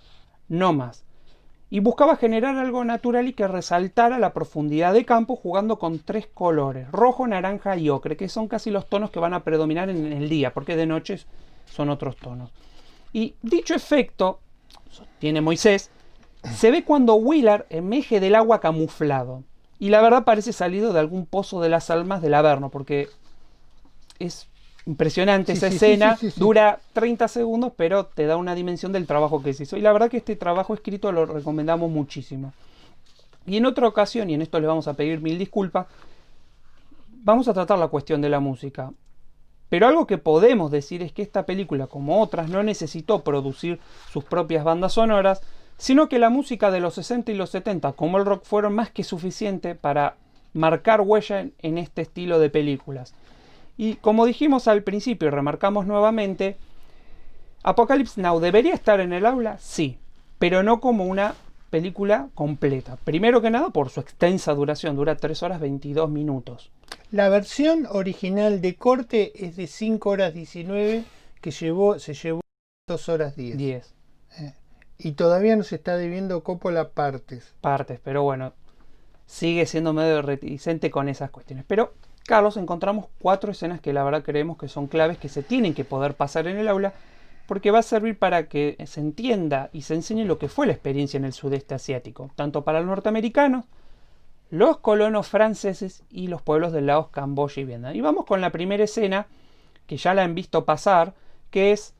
No más. Y buscaba generar algo natural y que resaltara la profundidad de campo jugando con 3 colores, rojo, naranja y ocre, que son casi los tonos que van a predominar en el día, porque de noche son otros tonos. Y dicho efecto, sostiene Moisés, se ve cuando Willard emerge del agua camuflado. Y la verdad parece salido de algún pozo de las almas del Averno, porque es impresionante esa escena. Dura 30 segundos, pero te da una dimensión del trabajo que se hizo. Y la verdad que este trabajo escrito lo recomendamos muchísimo. Y en otra ocasión, y en esto les vamos a pedir 1000 disculpas, vamos a tratar la cuestión de la música. Pero algo que podemos decir es que esta película, como otras, no necesitó producir sus propias bandas sonoras, sino que la música de los 60 y los 70, como el rock, fueron más que suficiente para marcar huella en este estilo de películas. Y como dijimos al principio y remarcamos nuevamente, Apocalypse Now debería estar en el aula, sí, pero no como una película completa. Primero que nada por su extensa duración, dura 3 horas 22 minutos. La versión original de corte es de 5 horas 19, que se llevó 2 horas 10. Y todavía nos está debiendo Coppola partes. Pero bueno, sigue siendo medio reticente con esas cuestiones. Pero Carlos, encontramos 4 escenas que la verdad creemos que son claves, que se tienen que poder pasar en el aula, porque va a servir para que se entienda y se enseñe lo que fue la experiencia en el sudeste asiático, tanto para los norteamericanos, los colonos franceses y los pueblos de Laos, Camboya y Vietnam. Y vamos con la primera escena, que ya la han visto pasar, que es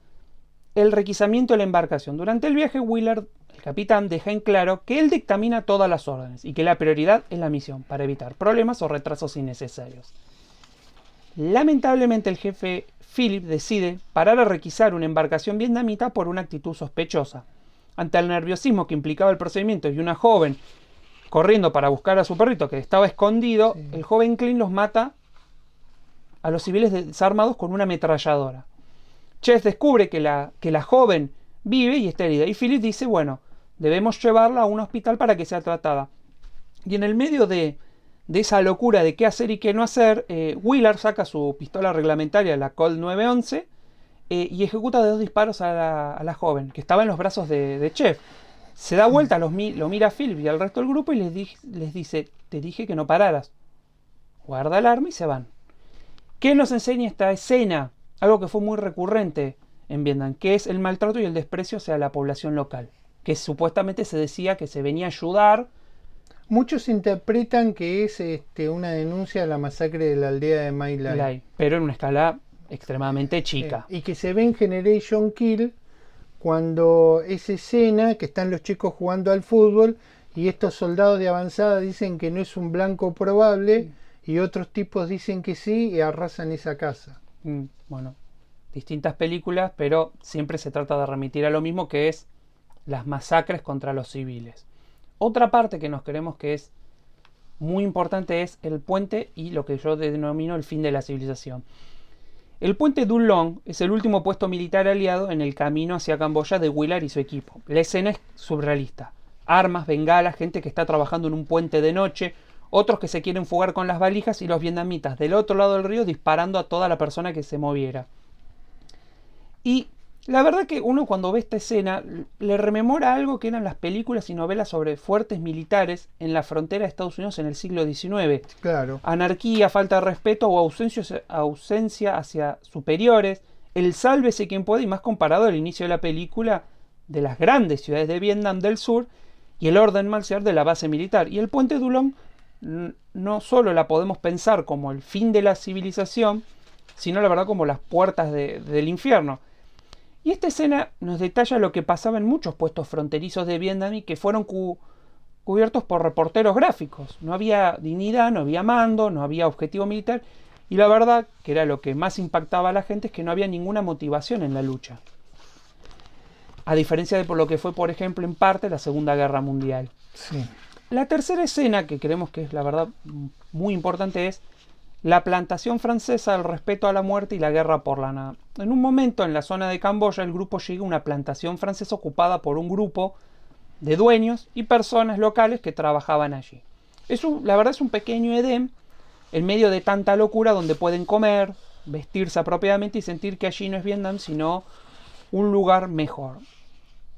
el requisamiento de la embarcación. Durante el viaje, Willard, el capitán, deja en claro que él dictamina todas las órdenes y que la prioridad es la misión, para evitar problemas o retrasos innecesarios. Lamentablemente el jefe Philip decide parar a requisar una embarcación vietnamita por una actitud sospechosa. Ante el nerviosismo que implicaba el procedimiento y una joven corriendo para buscar a su perrito que estaba escondido, el joven Clint los mata a los civiles desarmados con una ametralladora. Chess descubre que la joven vive y está herida. Y Philip dice, bueno, debemos llevarla a un hospital para que sea tratada. Y en el medio de esa locura de qué hacer y qué no hacer, Willard saca su pistola reglamentaria, la Colt 911, y ejecuta 2 disparos a la joven, que estaba en los brazos de Chef. Se da vuelta, lo mira a Philip y al resto del grupo y les dice, te dije que no pararas. Guarda el arma y se van. ¿Qué nos enseña esta escena? Algo que fue muy recurrente en Vietnam, que es el maltrato y el desprecio hacia la población local, que supuestamente se decía que se venía a ayudar. Muchos interpretan que es una denuncia a la masacre de la aldea de My Lai, pero en una escala extremadamente chica. Y que se ve en Generation Kill, cuando esa escena que están los chicos jugando al fútbol y estos soldados de avanzada dicen que no es un blanco probable y otros tipos dicen que sí y arrasan esa casa. Bueno, distintas películas, pero siempre se trata de remitir a lo mismo, que es las masacres contra los civiles. Otra parte que nos queremos que es muy importante es el puente y lo que yo denomino el fin de la civilización. El puente Du Long es el último puesto militar aliado en el camino hacia Camboya de Willard y su equipo. La escena es surrealista. Armas, bengalas, gente que está trabajando en un puente de noche, otros que se quieren fugar con las valijas y los vietnamitas del otro lado del río disparando a toda la persona que se moviera. Y la verdad que uno cuando ve esta escena le rememora algo que eran las películas y novelas sobre fuertes militares en la frontera de Estados Unidos en el siglo XIX. Claro. Anarquía, falta de respeto o ausencia hacia superiores, el sálvese quien puede, y más comparado al inicio de la película de las grandes ciudades de Vietnam del Sur y el orden marcial de la base militar. Y el puente de Ulón no solo la podemos pensar como el fin de la civilización, sino la verdad como las puertas del infierno. Y esta escena nos detalla lo que pasaba en muchos puestos fronterizos de Vietnam y que fueron cubiertos por reporteros gráficos. No había dignidad, no había mando, no había objetivo militar, y la verdad, que era lo que más impactaba a la gente, es que no había ninguna motivación en la lucha. A diferencia de por lo que fue, por ejemplo, en parte la Segunda Guerra Mundial. Sí. La tercera escena, que creemos que es la verdad muy importante, es la plantación francesa, el respeto a la muerte y la guerra por la nada. En un momento, en la zona de Camboya, el grupo llega a una plantación francesa ocupada por un grupo de dueños y personas locales que trabajaban allí. La verdad es un pequeño Edén en medio de tanta locura, donde pueden comer, vestirse apropiadamente y sentir que allí no es Vietnam, sino un lugar mejor.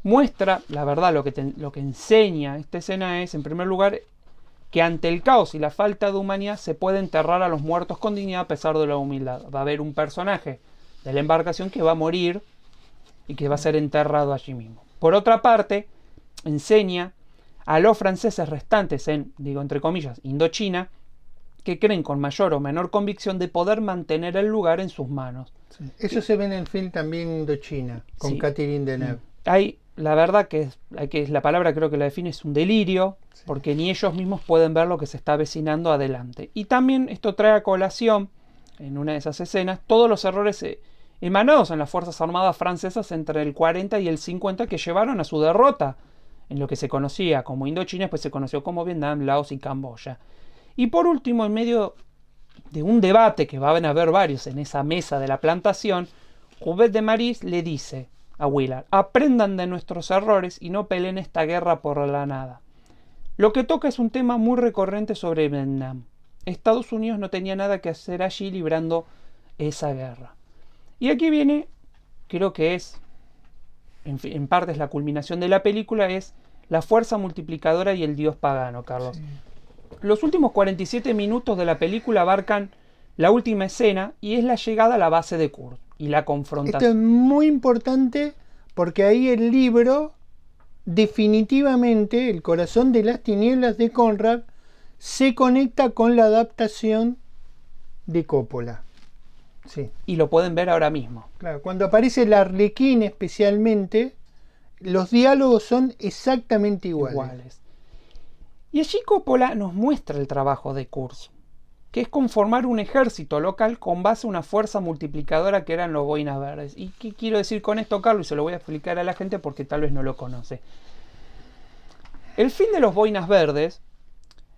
Muestra, la verdad, lo que enseña esta escena es, en primer lugar, que ante el caos y la falta de humanidad se puede enterrar a los muertos con dignidad a pesar de la humildad. Va a haber un personaje de la embarcación que va a morir y que va a ser enterrado allí mismo. Por otra parte, enseña a los franceses restantes en, digo entre comillas, Indochina, que creen con mayor o menor convicción de poder mantener el lugar en sus manos. Sí. Eso se ve en el film también Indochina, con Sí. Catherine Deneuve. Hay, la verdad que la palabra creo que la define, es un delirio, sí, porque ni ellos mismos pueden ver lo que se está avecinando adelante. Y también esto trae a colación, en una de esas escenas, todos los errores emanados en las Fuerzas Armadas francesas entre el 40 y el 50 que llevaron a su derrota en lo que se conocía como Indochina, después se conoció como Vietnam, Laos y Camboya. Y por último, en medio de un debate que van a haber varios en esa mesa de la plantación, Hubert de Maris le dice a Willard: aprendan de nuestros errores y no peleen esta guerra por la nada. Lo que toca es un tema muy recurrente sobre Vietnam. Estados Unidos no tenía nada que hacer allí librando esa guerra. Y aquí viene, creo que es, en parte es la culminación de la película, es la fuerza multiplicadora y el dios pagano, Carlos. Sí. Los últimos 47 minutos de la película abarcan la última escena y es la llegada a la base de Kursk y la confrontación. Esto es muy importante porque ahí el libro, definitivamente, El corazón de las tinieblas de Conrad, se conecta con la adaptación de Coppola. Sí. Y lo pueden ver ahora mismo. Claro, cuando aparece el Arlequín especialmente, los diálogos son exactamente iguales. Y allí Coppola nos muestra el trabajo de Kursk, que es conformar un ejército local con base a una fuerza multiplicadora que eran los boinas verdes. ¿Y qué quiero decir con esto, Carlos? Y se lo voy a explicar a la gente porque tal vez no lo conoce. El fin de los boinas verdes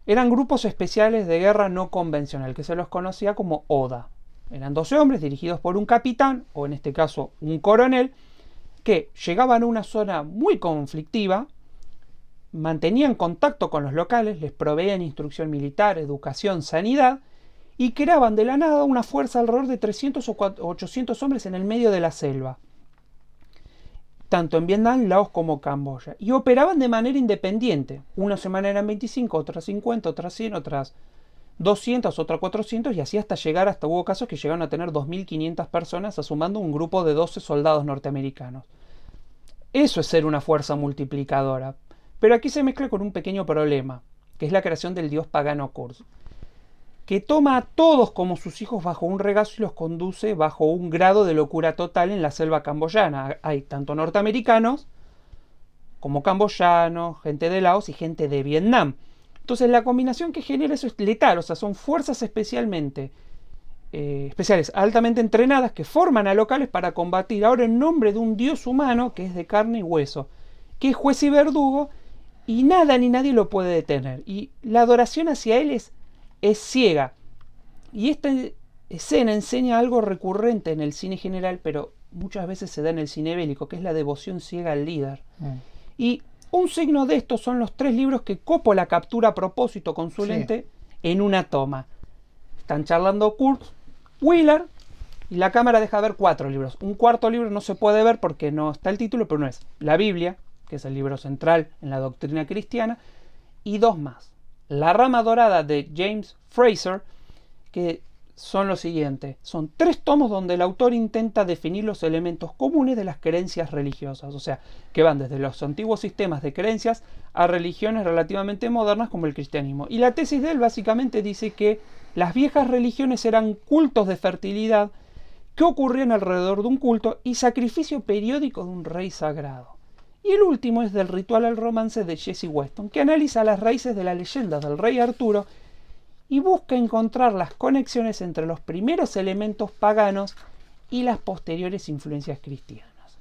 eran grupos especiales de guerra no convencional, que se los conocía como ODA. Eran 12 hombres dirigidos por un capitán, o en este caso un coronel, que llegaban a una zona muy conflictiva, mantenían contacto con los locales, les proveían instrucción militar, educación, sanidad, y creaban de la nada una fuerza alrededor de 300 o 800 hombres en el medio de la selva, tanto en Vietnam, Laos como Camboya, y operaban de manera independiente. Una semana eran 25, otras 50, otras 100, otras 200, otras 400, y así hasta hubo casos que llegaron a tener 2.500 personas, sumando un grupo de 12 soldados norteamericanos. Eso es ser una fuerza multiplicadora. Pero aquí se mezcla con un pequeño problema, que es la creación del dios pagano Kursk, que toma a todos como sus hijos bajo un regazo y los conduce bajo un grado de locura total en la selva camboyana. Hay tanto norteamericanos como camboyanos, gente de Laos y gente de Vietnam. Entonces la combinación que genera eso es letal, o sea, son fuerzas especiales altamente entrenadas que forman a locales para combatir ahora en nombre de un dios humano que es de carne y hueso, que es juez y verdugo, y nada ni nadie lo puede detener. Y la adoración hacia él es ciega. Y esta escena enseña algo recurrente en el cine general, pero muchas veces se da en el cine bélico, que es la devoción ciega al líder. Y un signo de esto son los 3 libros que Coppola captura a propósito con su lente en una toma. Están charlando Kursk, Willard, y la cámara deja ver 4 libros. Un cuarto libro no se puede ver porque no está el título, pero no es la Biblia, que es el libro central en la doctrina cristiana, y 2 más. La rama dorada de James Fraser, que son lo siguiente. Son 3 tomos donde el autor intenta definir los elementos comunes de las creencias religiosas. O sea, que van desde los antiguos sistemas de creencias a religiones relativamente modernas como el cristianismo. Y la tesis de él básicamente dice que las viejas religiones eran cultos de fertilidad que ocurrían alrededor de un culto y sacrificio periódico de un rey sagrado. Y el último es del ritual al romance de Jesse Weston, que analiza las raíces de la leyenda del rey Arturo y busca encontrar las conexiones entre los primeros elementos paganos y las posteriores influencias cristianas.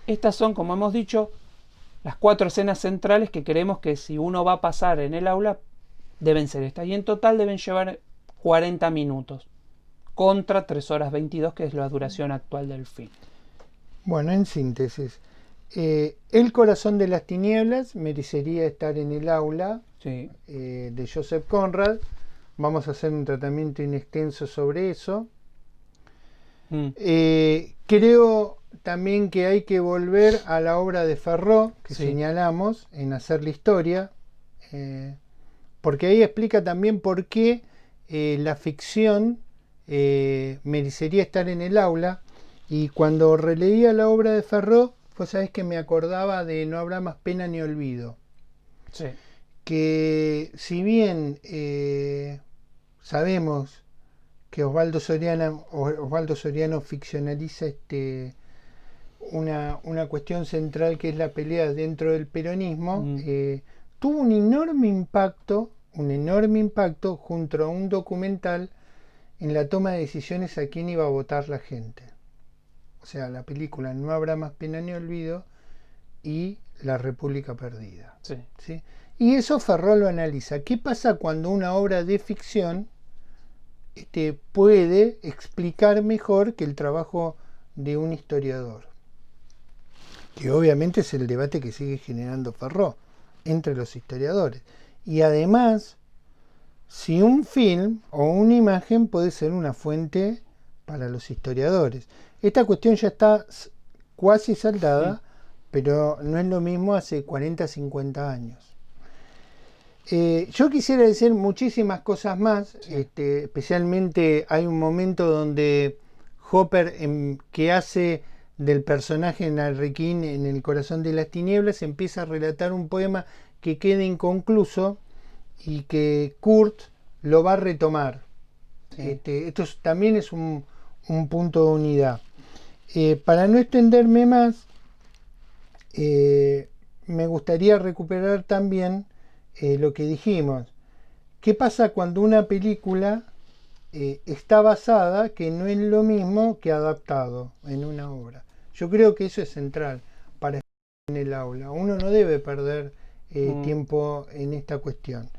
Estas son, como hemos dicho, las 4 escenas centrales que creemos que si uno va a pasar en el aula deben ser estas. Y en total deben llevar 40 minutos, contra 3 horas 22, que es la duración actual del film. Bueno, en síntesis, El corazón de las tinieblas merecería estar en el aula, Sí. De Joseph Conrad. Vamos a hacer un tratamiento inextenso sobre eso. Creo también que hay que volver a la obra de Ferró que Sí. señalamos en Hacer la historia, porque ahí explica también por qué la ficción merecería estar en el aula. Y cuando releía la obra de Ferró, pues sabés que me acordaba de No habrá más pena ni olvido. Sí. Que si bien sabemos que Osvaldo Soriano ficcionaliza una cuestión central que es la pelea dentro del peronismo, tuvo un enorme impacto junto a un documental en la toma de decisiones a quién iba a votar la gente. O sea, la película No habrá más pena ni olvido y La República Perdida. Sí. ¿Sí? Y eso Ferró lo analiza. ¿Qué pasa cuando una obra de ficción puede explicar mejor que el trabajo de un historiador? Que obviamente es el debate que sigue generando Ferró entre los historiadores. Y además, si un film o una imagen puede ser una fuente para los historiadores. Esta cuestión ya está cuasi saldada, sí, pero no es lo mismo hace 40, 50 años. Yo quisiera decir muchísimas cosas más, sí. Especialmente hay un momento donde Hopper, que hace del personaje Narrequín en El corazón de las tinieblas, empieza a relatar un poema que queda inconcluso y que Kurt lo va a retomar. Sí. Esto también es un punto de unidad. Para no extenderme más, me gustaría recuperar también lo que dijimos. ¿Qué pasa cuando una película está basada, que no es lo mismo que adaptado en una obra? Yo creo que eso es central para estar en el aula. Uno no debe perder tiempo en esta cuestión.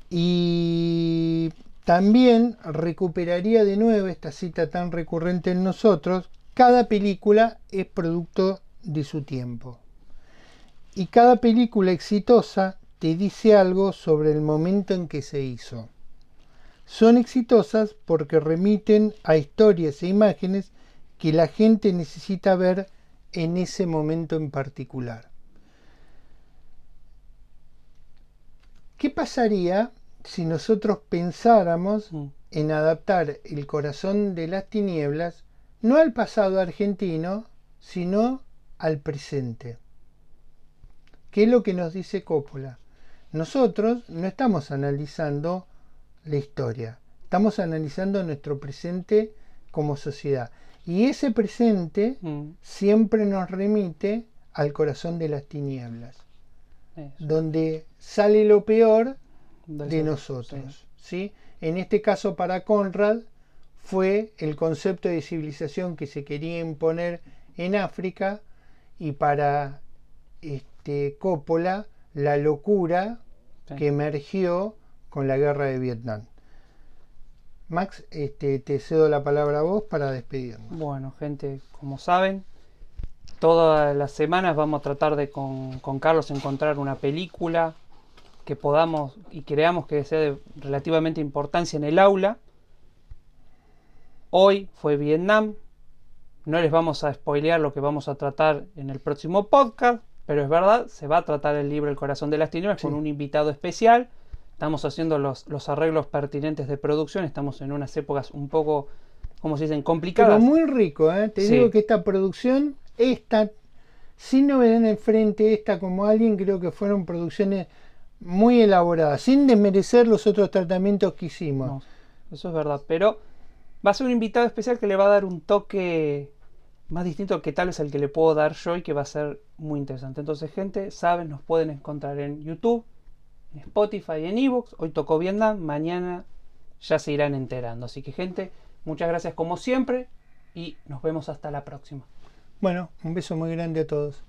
Y también recuperaría de nuevo esta cita tan recurrente en nosotros: cada película es producto de su tiempo. Y cada película exitosa te dice algo sobre el momento en que se hizo. Son exitosas porque remiten a historias e imágenes que la gente necesita ver en ese momento en particular. ¿Qué pasaría si nosotros pensáramos en adaptar El corazón de las tinieblas no al pasado argentino, sino al presente? ¿Qué es lo que nos dice Coppola? Nosotros no estamos analizando la historia, estamos analizando nuestro presente como sociedad. Y ese presente siempre nos remite al corazón de las tinieblas, donde sale lo peor de nosotros. ¿Sí? En este caso, para Conrad, fue el concepto de civilización que se quería imponer en África, y para Coppola, la locura que emergió con la guerra de Vietnam. Max, te cedo la palabra a vos para despedirnos. Bueno, gente, como saben, todas las semanas vamos a tratar de con Carlos encontrar una película que podamos y creamos que sea de relativamente importancia en el aula. Hoy fue Vietnam. No les vamos a spoilear lo que vamos a tratar en el próximo podcast, pero es verdad, se va a tratar el libro El corazón de las tinieblas, sí, con un invitado especial. estamos haciendo los arreglos pertinentes de producción. Estamos en unas épocas un poco, como se dicen, complicadas. Pero muy rico, ¿eh? Te digo que esta producción, esta, sin novedad en el frente, esta como Alien, creo que fueron producciones muy elaboradas, sin desmerecer los otros tratamientos que hicimos. No, eso es verdad, pero va a ser un invitado especial que le va a dar un toque más distinto que tal vez el que le puedo dar yo y que va a ser muy interesante. Entonces, gente, saben, nos pueden encontrar en YouTube, en Spotify, en iVoox. Hoy tocó Vietnam, mañana ya se irán enterando. Así que, gente, muchas gracias como siempre y nos vemos hasta la próxima. Bueno, un beso muy grande a todos.